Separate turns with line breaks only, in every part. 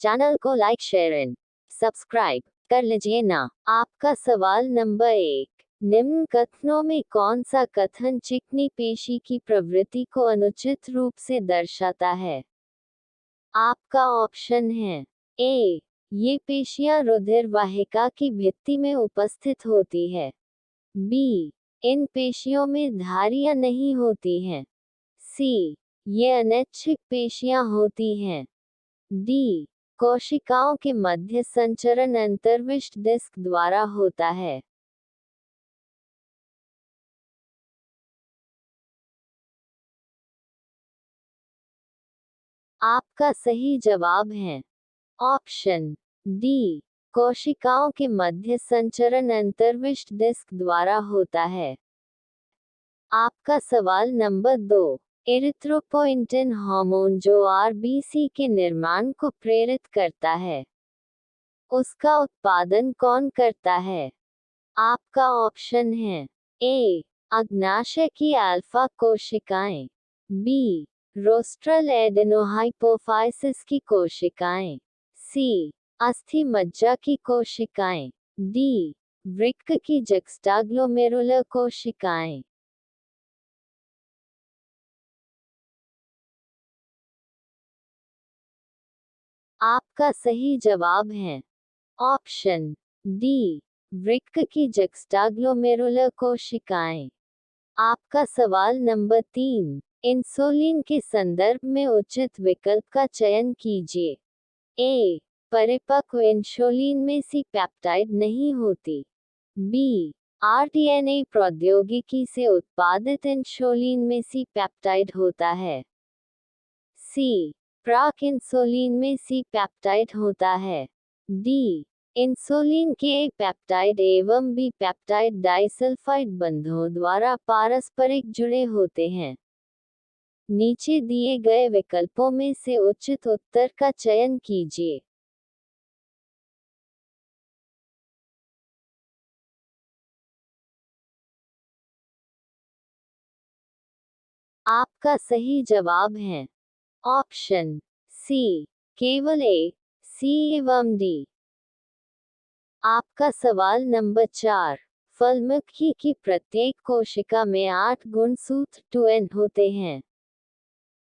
Channel को like share and subscribe कर लीजिए ना। आपका सवाल नंबर 1, निम्न कथनों में कौन सा कथन चिकनी पेशी की प्रवृत्ति को अनुचित रूप से दर्शाता है? आपका ऑप्शन है ए, ये पेशियां रुधिर वाहिका की भित्ति में उपस्थित होती है। बी, इन पेशियों में धारियां नहीं होती हैं। सी, ये अनैच्छिक पेशियां होती हैं। डी, कोशिकाओं के मध्य संचरण अंतर्विष्ट डिस्क द्वारा होता है। आपका सही जवाब है ऑप्शन डी, कोशिकाओं के मध्य संचरण अंतर्विष्ट डिस्क द्वारा होता है। आपका सवाल नंबर 2, एरिथ्रोपोइंटिन हार्मोन जो आरबीसी के निर्माण को प्रेरित करता है, उसका उत्पादन कौन करता है? आपका ऑप्शन है ए, अग्नाशय की अल्फा कोशिकाएं। बी, रोस्ट्रल एडेनोहाइपोफाइसिस की कोशिकाएं। सी, अस्थि मज्जा की कोशिकाएं। डी, वृक्क की जक्स्टाग्लोमेरुलर कोशिकाएं। आपका सही जवाब है ऑप्शन डी, वृक्क की जक्स्टाग्लोमेरुलर कोशिकाएं। आपका सवाल नंबर 3, इंसुलिन के संदर्भ में उचित विकल्प का चयन कीजिए। ए, परिपक्व इंसुलिन में सी पेप्टाइड नहीं होती। बी, आरटीएनए प्रौद्योगिकी से उत्पादित इंसुलिन में सी पेप्टाइड होता है। सी, प्राक इंसुलिन में सी पेप्टाइड होता है। डी, इंसुलिन के ए पेप्टाइड एवं बी पेप्टाइड डाइसल्फाइड बंधों द्वारा पारस्परिक जुड़े होते हैं। नीचे दिए गए विकल्पों में से उचित उत्तर का चयन कीजिए। आपका सही जवाब है ऑप्शन सी, केवल ए, सी एवं डी। आपका सवाल नंबर 4, फलमुखी की प्रत्येक कोशिका में 8 गुणसूत्र 2N होते हैं।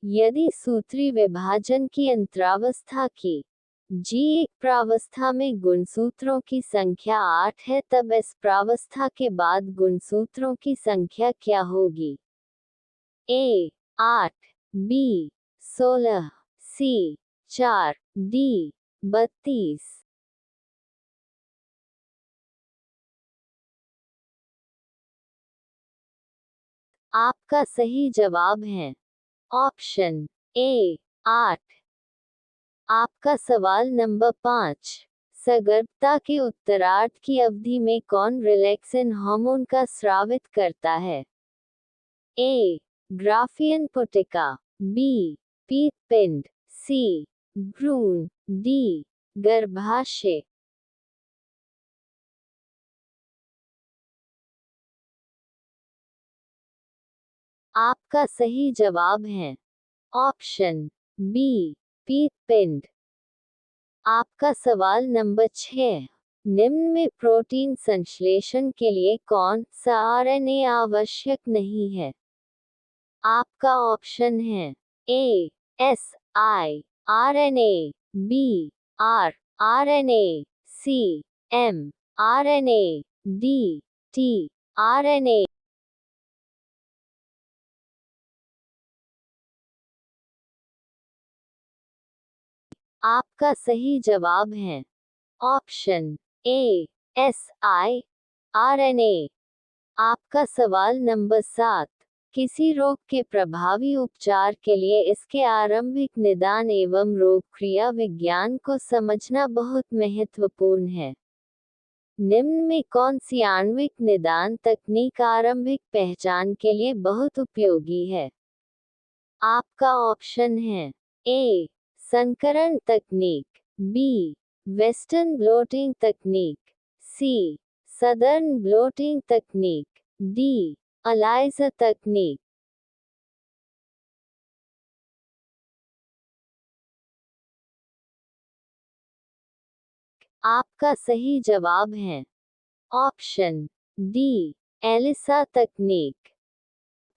यदि सूत्री विभाजन की अंतरावस्था की G1 प्रावस्था में गुणसूत्रों की संख्या 8 है, तब इस प्रावस्था के बाद गुणसूत्रों की संख्या क्या होगी? ए, 8, बी, 16, सी, 4, डी, 32। आपका सही जवाब है ऑप्शन ए, 8। आपका सवाल नंबर 5, सगर्भता के उत्तरार्ध की अवधि में कौन रिलैक्सिन हार्मोन का स्रावित करता है? ए, ग्राफियन पुटिका। बी, पीतपिंड। सी, भ्रूण। डी, गर्भाशय। आपका सही जवाब है ऑप्शन बी, पीतपिंड। आपका सवाल नंबर 6, निम्न में प्रोटीन संश्लेषण के लिए कौन सा आरएनए आवश्यक नहीं है? आपका ऑप्शन है A, S I R N A. B, R R N A. C, M R N A. D, T R N A. आपका सही जवाब है option A, S I R N A. आपका सवाल नंबर 7, किसी रोग के प्रभावी उपचार के लिए इसके आरंभिक निदान एवं रोग क्रिया विज्ञान को समझना बहुत महत्वपूर्ण है। निम्न में कौन सी आणविक निदान तकनीक आरंभिक पहचान के लिए बहुत उपयोगी है? आपका ऑप्शन है ए, संकरण तकनीक। बी, वेस्टर्न ब्लोटिंग तकनीक। सी, सदर्न ब्लोटिंग तकनीक। डी, अलाइजर तकनीक। आपका सही जवाब है ऑप्शन डी, एलिसा तकनीक।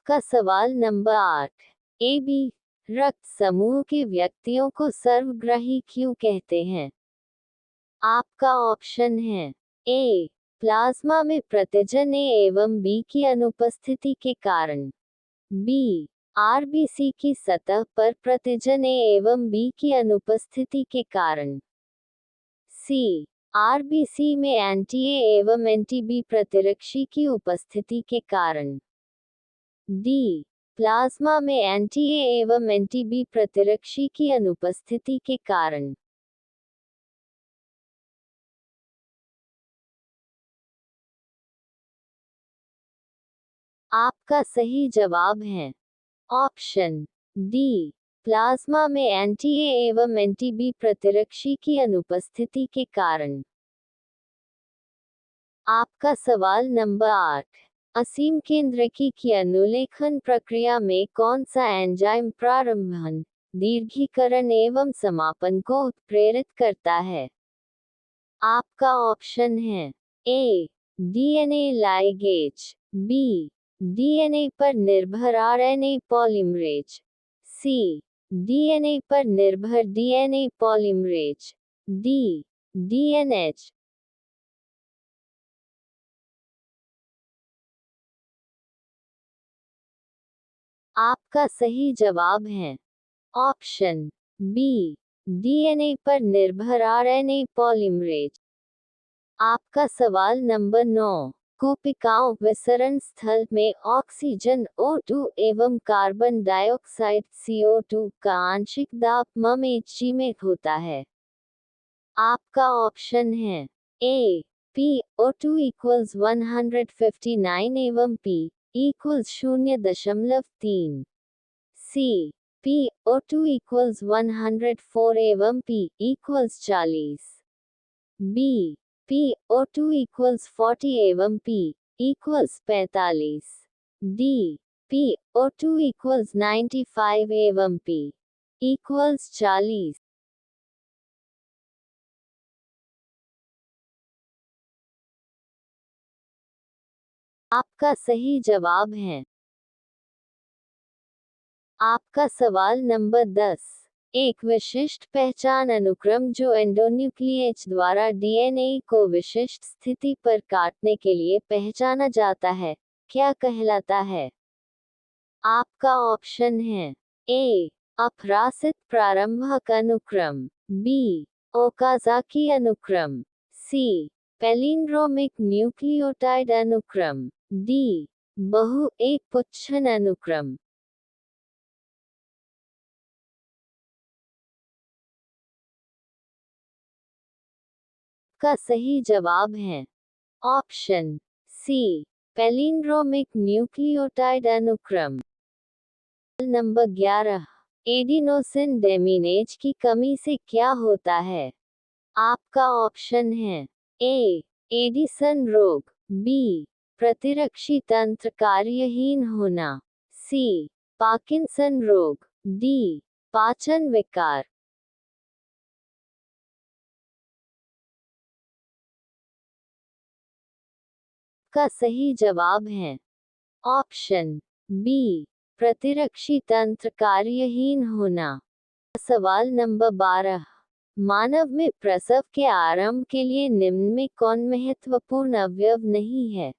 का सवाल नंबर 8। ए बी रक्त समूह के व्यक्तियों को सर्वग्राही क्यों कहते हैं? आपका ऑप्शन है ए, प्लाज्मा में प्रतिजन ए एवं बी की अनुपस्थिति के कारण, बी, आरबीसी की सतह पर प्रतिजन ए एवं बी की अनुपस्थिति के कारण, सी, आरबीसी में एंटी ए एवं एंटी बी प्रतिरक्षी की उपस्थिति के कारण, डी, प्लाज्मा में एंटी ए एवं एंटी बी प्रतिरक्षी की अनुपस्थिति के कारण। आपका सही जवाब है ऑप्शन डी, प्लाज्मा में एंटी ए एवं एंटी बी प्रतिरक्षी की अनुपस्थिति के कारण। आपका सवाल नंबर 8। असीम केंद्रकी की अनुलेखन प्रक्रिया में कौन सा एंजाइम प्रारंभन, दीर्घीकरण एवं समापन को उत्प्रेरित करता है? आपका ऑप्शन है ए, डीएनए लाइगेज, बी, डीएनए पर निर्भर आरएनए पॉलीमरेज, सी, डीएनए पर निर्भर डीएनए पॉलीमरेज, डी, डीएनएच। आपका सही जवाब है ऑप्शन बी, डीएनए पर निर्भर आरएनए पॉलीमरेज। आपका सवाल नंबर 9। कोशिकाओं विसरण स्थल में ऑक्सीजन O2 एवं कार्बन डाइऑक्साइड CO2 का आंशिक दाब mHg में होता है। आपका ऑप्शन है ए, P O2 इक्वल्स 159 एवं P equals 0.3, C, P O2 equals 104 एवं P equals 40, B, P O2 equals 40 एवं P equals 45, D, P O2 equals 95 एवं P इक्वल्स 40। आपका सही जवाब है आपका सवाल नंबर 10। एक विशिष्ट पहचान अनुक्रम जो एंडोन्यूक्लियेज द्वारा डीएनए को विशिष्ट स्थिति पर काटने के लिए पहचाना जाता है, क्या कहलाता है? आपका ऑप्शन है ए, अप्रासित प्रारंभक अनुक्रम, बी, ओकाज़ाकी अनुक्रम, सी, पैलिंड्रोमिक न्यूक्लियोटाइड अनुक्रम, डी, बहु एक पुच्छन अनुक्रम। का सही जवाब है ऑप्शन सी, पैलिंड्रोमिक न्यूक्लियोटाइड अनुक्रम। नंबर 11। एडिनोसिन डेमिनेज की कमी से क्या होता है? आपका ऑप्शन है ए, एडिसन रोग, बी, प्रतिरक्षी तंत्र कार्यहीन होना, सी, पार्किंसन रोग, डी, पाचन विकार। का सही जवाब है ऑप्शन बी, प्रतिरक्षी तंत्र कार्यहीन होना। सवाल नंबर 12। मानव में प्रसव के आरंभ के लिए निम्न में कौन महत्वपूर्ण अवयव नहीं है?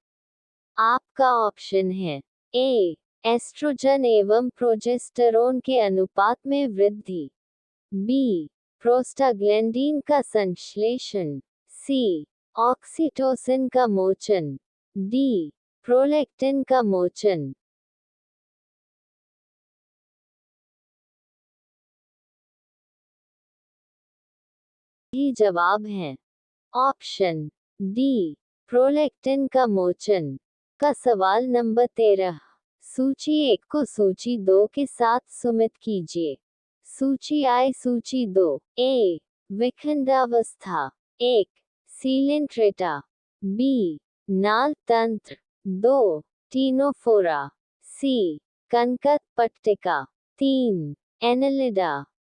आपका ऑप्शन है ए, एस्ट्रोजन एवं प्रोजेस्टेरोन के अनुपात में वृद्धि, बी, प्रोस्टाग्लैंडीन का संश्लेषण, सी, ऑक्सीटोसिन का मोचन, डी, प्रोलैक्टिन का मोचन। ही जवाब है ऑप्शन डी, प्रोलैक्टिन का मोचन। का सवाल नंबर 13। सूची 1 को सूची 2 के साथ सुमित कीजिए। सूची आई सूची 2। ए, विखंडावस्था, 1, सीलेंट्रेटा, बी, नाल तंत्र, 2, टीनोफोरा, सी, कनकत पट्टिका, 3, एनेलिडा,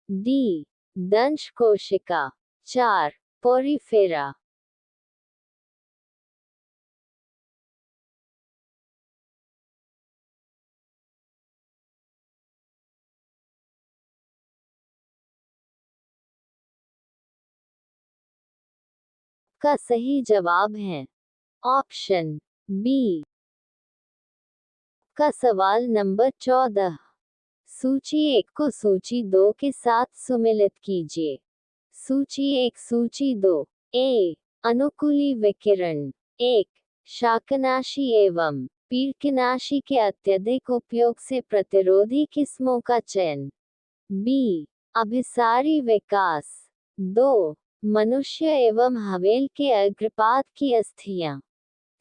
डी, दंश कोशिका, 4, पोरीफेरा। का सही जवाब है ऑप्शन बी। का सवाल नंबर 14। सूची 1 को सूची 2 के साथ सुमेलित कीजिए। सूची 1 सूची 2। ए अनुकूली विकिरण। 1 शाकनाशी एवं पीड़कनाशी के अत्यधिक उपयोग से प्रतिरोधी किस्मों का चयन। बी अभिसारी विकास। 2 मनुष्य एवं हवेल के अग्रपाद की अस्थियां।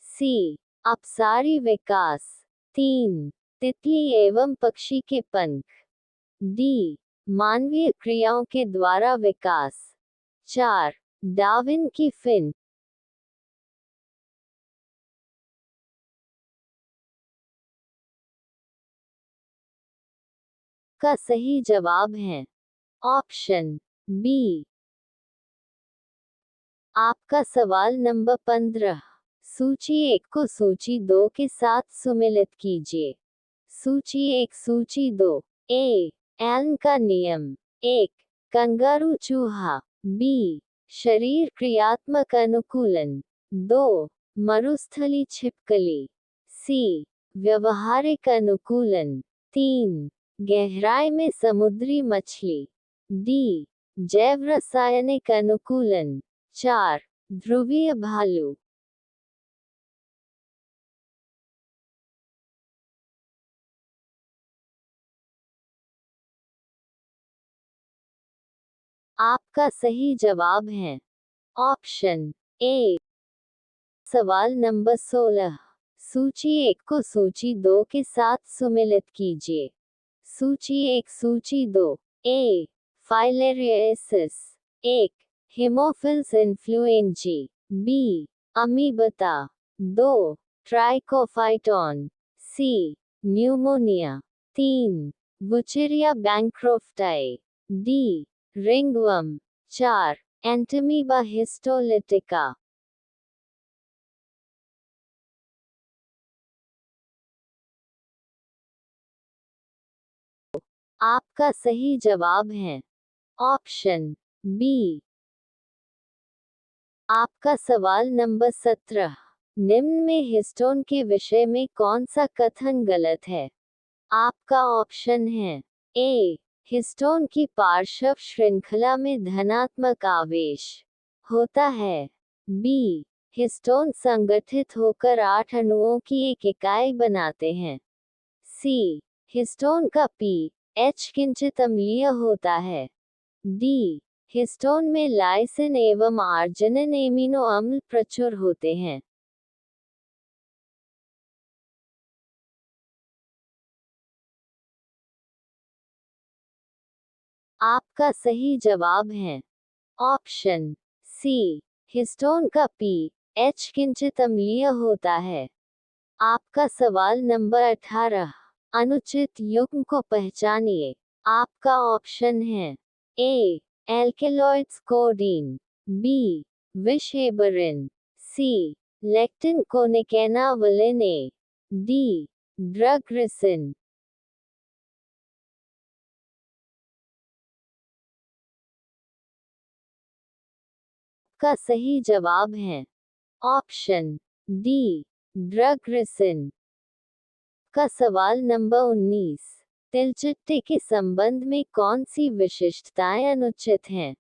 सी अपसारी विकास। 3 तितली एवं पक्षी के पंख। डी मानवीय क्रियाओं के द्वारा विकास। 4 डार्विन की फिन। का सही जवाब है ऑप्शन बी। आपका सवाल नंबर 15। सूची 1 को सूची 2 के साथ सुमेलित कीजिए। सूची 1 सूची 2। ए एलन का नियम। 1 कंगारू चूहा। बी शरीर क्रियात्मक अनुकूलन। 2 मरुस्थली छिपकली। सी व्यवहारिक अनुकूलन। 3 गहराई में समुद्री मछली। डी जैव रासायनिक अनुकूलन। 4 ध्रुवीय भालू। आपका सही जवाब है ऑप्शन ए। सवाल नंबर 16। सूची 1 को सूची 2 के साथ सुमेलित कीजिए। सूची 1 सूची 2। A filariasis. 1 haemophilus influenzae. B अमीबता। 2 trichophyton. C pneumonia. 3 wuchereria bancrofti. D ringworm. 4 entamoeba histolytica. आपका सही जवाब है ऑप्शन बी। आपका सवाल नंबर 17। निम्न में हिस्टोन के विषय में कौन सा कथन गलत है? आपका ऑप्शन है ए हिस्टोन की पार्श्व श्रृंखला में धनात्मक आवेश होता है। बी हिस्टोन संगठित होकर 8 अणुओं की एक इकाई बनाते हैं। सी हिस्टोन का पीएच किंचित अम्लीय होता है। डी हिस्टोन में लाइसिन एवं आर्जिनिन एमिनो अम्ल प्रचुर होते हैं। आपका सही जवाब है ऑप्शन सी। हिस्टोन का पीएच किंचित अम्लीय होता है। आपका सवाल नंबर 18। अनुचित युग्म को पहचानिए। आपका ऑप्शन है ए एल्केलॉइड्स कोडीन। बी विष हेबरिन। C lectin concanavalin. A D drug ricin. का सही जवाब है ऑप्शन डी ड्रग रिसिन। का सवाल नंबर 19। तिलचिट्टे के संबंध में कौन सी विशिष्टताएं अनुचित हैं?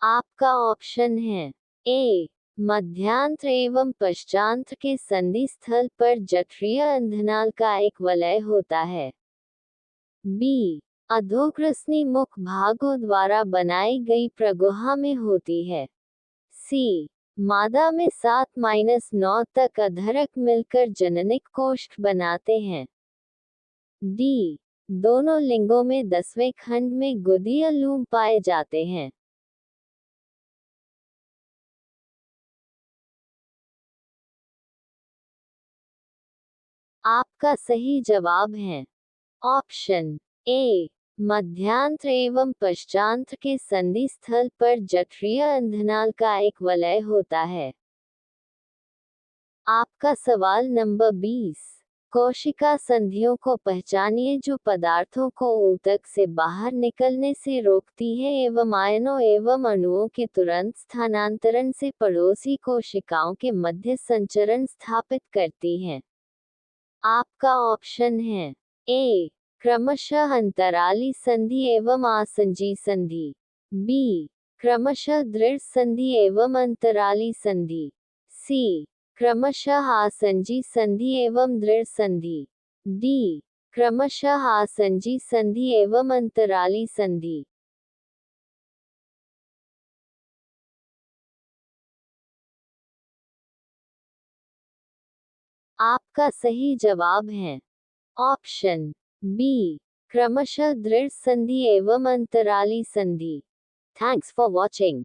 आपका ऑप्शन है ए मध्यांतर एवं पश्चांतर के संधि स्थल पर जठरीय अंधनाल का एक वलय होता है। बी अधोग्रसनी मुख भागों द्वारा बनाई गई प्रगुहा में होती है। सी मादा में 7-9 तक अधरक मिलकर जननिक कोष्ठ बनाते हैं। डी दोनों लिंगों में 10वें खंड में गुदीय लूम पाए जाते हैं। आपका सही जवाब है ऑप्शन ए मध्यांत्र एवं पश्चांत्र के संधि स्थल पर जठरीय अंधनाल का एक वलय होता है। आपका सवाल नंबर 20। कोशिका संधियों को पहचानिए जो पदार्थों को ऊतक से बाहर निकलने से रोकती है एवं आयनों एवं अणुओं के तुरंत स्थानांतरण से पड़ोसी कोशिकाओं के मध्य संचरण स्थापित करती हैं। आपका ऑप्शन है ए क्रमशः अंतराली संधि एवं आसंजी संधि, बी क्रमशः दृढ़ संधि एवं अंतराली संधि, सी क्रमशः आसंजी संधि एवं दृढ़ संधि, डी क्रमशः आसंजी संधि एवं अंतराली संधि। आपका सही जवाब है ऑप्शन बी क्रमशः दृढ़ संधि एवं अंतराली संधि। Thanks for watching.